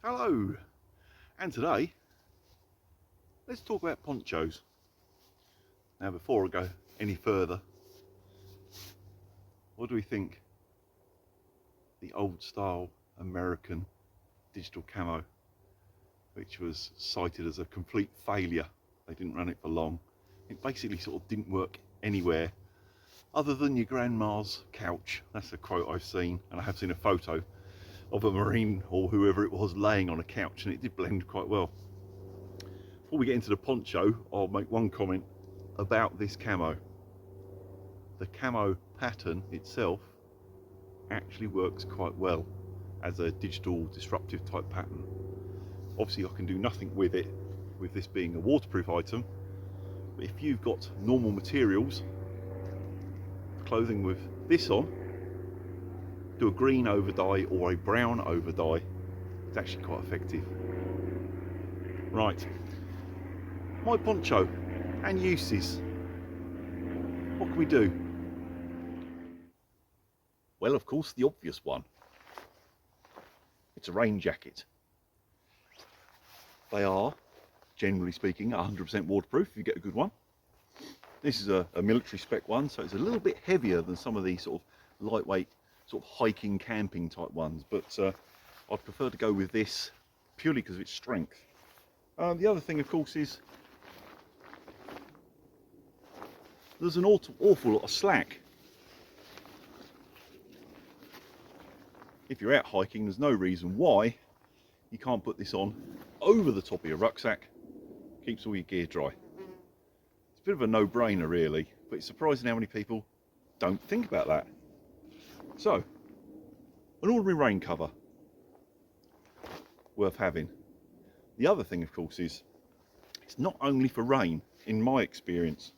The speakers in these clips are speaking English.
Hello, and today let's talk about ponchos. Now before I go any further, what do we think the old style American digital camo, which was cited as a complete failure? They didn't run it for long. It basically sort of didn't work anywhere other than your grandma's couch. That's a quote I've seen, and I have seen a photo of a Marine or whoever it was laying on a couch, and it did blend quite well. Before we get into the poncho, I'll make one comment about this camo. The camo pattern itself actually works quite well as a digital disruptive type pattern. Obviously I can do nothing with it, with this being a waterproof item, but if you've got normal materials, clothing with this on, do a green over dye or a brown over dye, it's actually quite effective. Right, my poncho and uses. What can we do? Well, of course, the obvious one. It's a rain jacket. They are, generally speaking, 100% waterproof if you get a good one. This is a military spec one, so it's a little bit heavier than some of these sort of lightweight, sort of hiking, camping type ones, but I'd prefer to go with this purely because of its strength. The other thing, of course, is there's an awful lot of slack. If you're out hiking, there's no reason why you can't put this on over the top of your rucksack. Keeps all your gear dry. It's a bit of a no-brainer really, but it's surprising how many people don't think about that. So, an ordinary rain cover, worth having. The other thing, of course, is it's not only for rain, in my experience.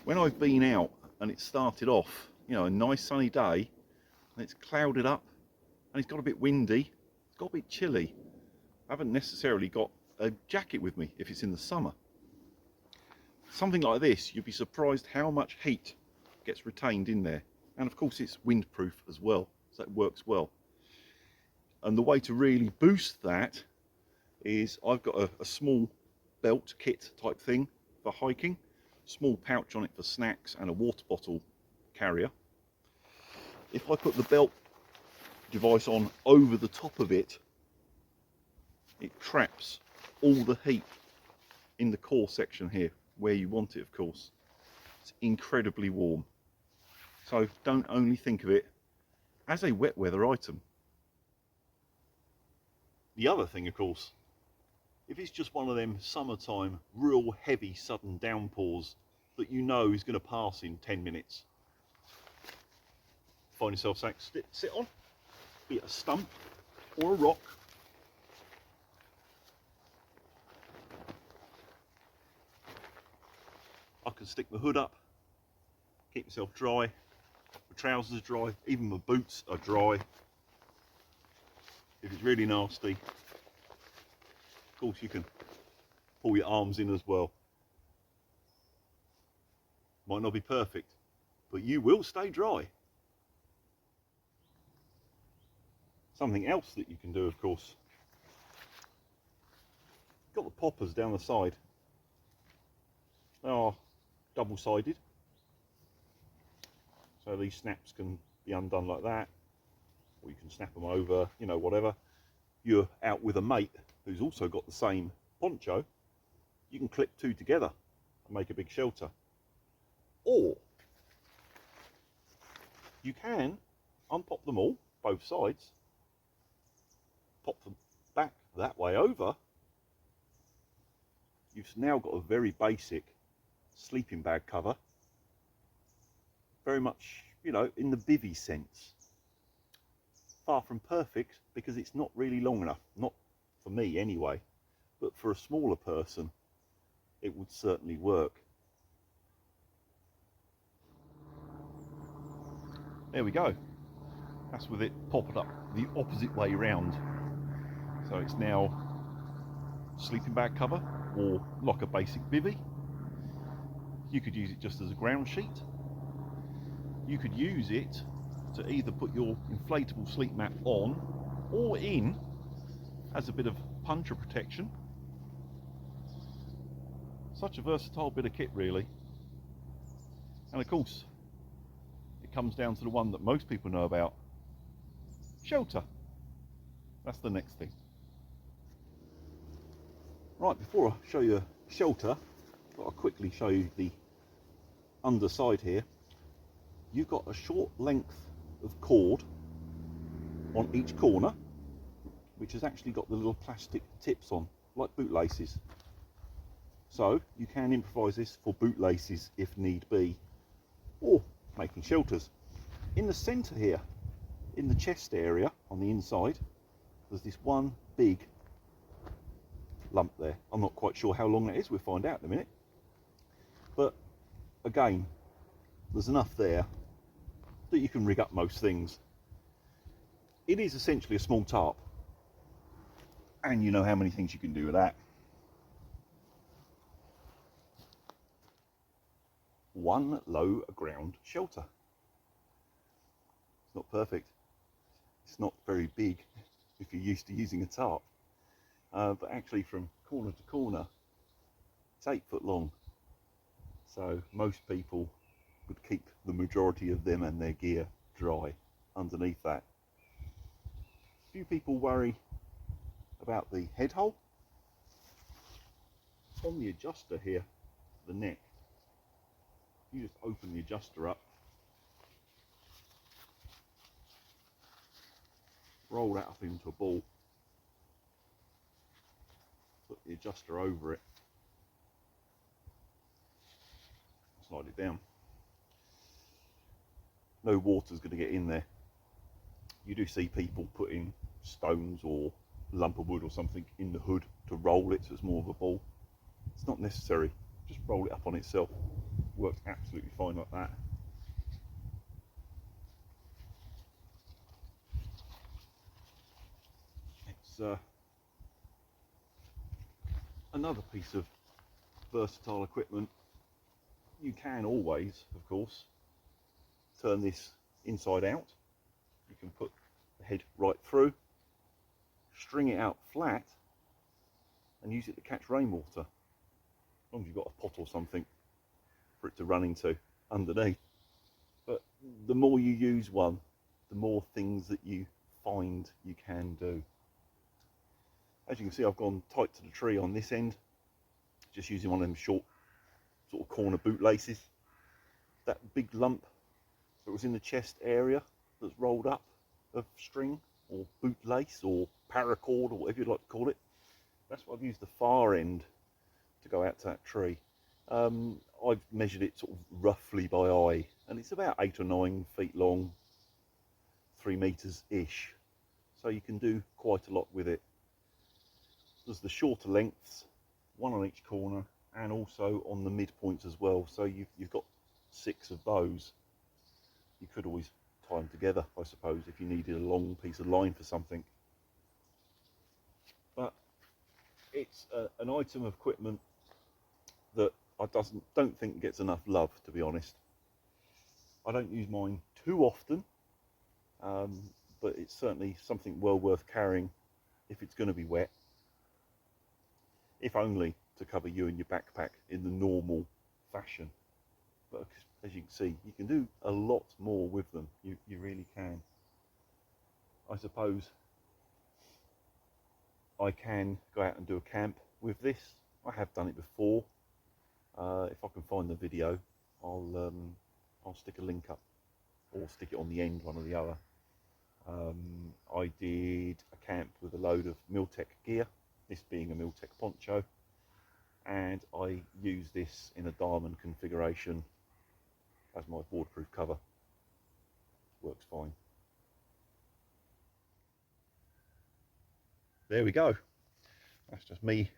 When I've been out and it started off, you know, a nice sunny day, and it's clouded up, and it's got a bit windy, it's got a bit chilly, I haven't necessarily got a jacket with me if it's in the summer. Something like this, you'd be surprised how much heat gets retained in there. And of course it's windproof as well, so it works well. And the way to really boost that is I've got a small belt kit type thing for hiking, small pouch on it for snacks, and a water bottle carrier. If I put the belt device on over the top of it, it traps all the heat in the core section here, where you want it, of course. It's incredibly warm. So don't only think of it as a wet weather item. The other thing, of course, if it's just one of them summertime, real heavy sudden downpours that you know is going to pass in 10 minutes, find yourself something to sit on, be it a stump or a rock. I can stick my hood up, keep myself dry, my trousers are dry, even my boots are dry. If it's really nasty, of course you can pull your arms in as well. Might not be perfect, but you will stay dry. Something else that you can do, of course, got the poppers down the side. They are double-sided, so these snaps can be undone like that, or you can snap them over, you know, whatever. You're out with a mate who's also got the same poncho, you can clip two together and make a big shelter. Or you can unpop them all, both sides, pop them back that way over. You've now got a very basic sleeping bag cover, very much, you know, in the bivvy sense. Far from perfect because it's not really long enough, not for me anyway, but for a smaller person it would certainly work. There we go. That's with it popped up the opposite way round. So it's now sleeping bag cover, or like a basic bivvy. You could use it just as a ground sheet. You could use it to either put your inflatable sleep mat on or in Has a bit of puncher protection. Such a versatile bit of kit, really. And of course, it comes down to the one that most people know about. Shelter. That's the next thing. Right, before I show you shelter, I'll quickly show you the underside here. You've got a short length of cord on each corner, which has actually got the little plastic tips on, like bootlaces. So you can improvise this for bootlaces if need be, or making shelters. In the centre here, in the chest area on the inside, there's this one big lump there. I'm not quite sure how long that is, we'll find out in a minute. But again, there's enough there that you can rig up most things. It is essentially a small tarp, and you know how many things you can do with that. One low ground shelter. It's not perfect. It's not very big if you're used to using a tarp. But actually from corner to corner, it's 8 foot long. So most people would keep the majority of them and their gear dry underneath that. Few people worry about the head hole. On the adjuster here, the neck, you just open the adjuster up, roll that up into a ball, put the adjuster over it, slide it down. No water's going to get in there. You do see people putting stones or a lump of wood or something in the hood to roll it so it's more of a ball. It's not necessary, just roll it up on itself. Works absolutely fine like that. It's another piece of versatile equipment. You can always, of course, turn this inside out. You can put the head right through, string it out flat, and use it to catch rainwater, as long as you've got a pot or something for it to run into underneath. But the more you use one, the more things that you find you can do. As you can see, I've gone tight to the tree on this end, just using one of them short sort of corner bootlaces. That big lump that was in the chest area that's rolled up of string or bootlace or paracord or whatever you'd like to call it, that's what I've used the far end to go out to that tree. I've measured it sort of roughly by eye, and it's about 8 or 9 feet long, 3 meters ish, so you can do quite a lot with it. There's the shorter lengths, one on each corner and also on the midpoints as well, so you've got 6 of those. You could always tie them together, I suppose, if you needed a long piece of line for something. But it's an item of equipment that I don't think gets enough love, to be honest. I don't use mine too often, but it's certainly something well worth carrying if it's going to be wet, if only to cover you and your backpack in the normal fashion. But as you can see, you can do a lot more with them. You really can. I suppose I can go out and do a camp with this. I have done it before. If I can find the video, I'll stick a link up, or stick it on the end, one or the other. I did a camp with a load of Miltech gear, this being a Miltech Poncho, and I used this in a diamond configuration as my waterproof cover. Works fine. There we go. That's just me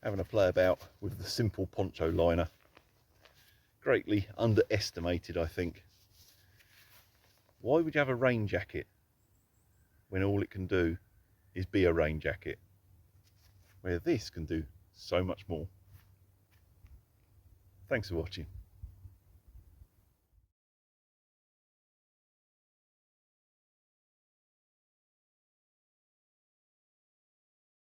having a play about with the simple poncho liner. Greatly underestimated, I think. Why would you have a rain jacket when all it can do is be a rain jacket, where this can do so much more? Thanks for watching.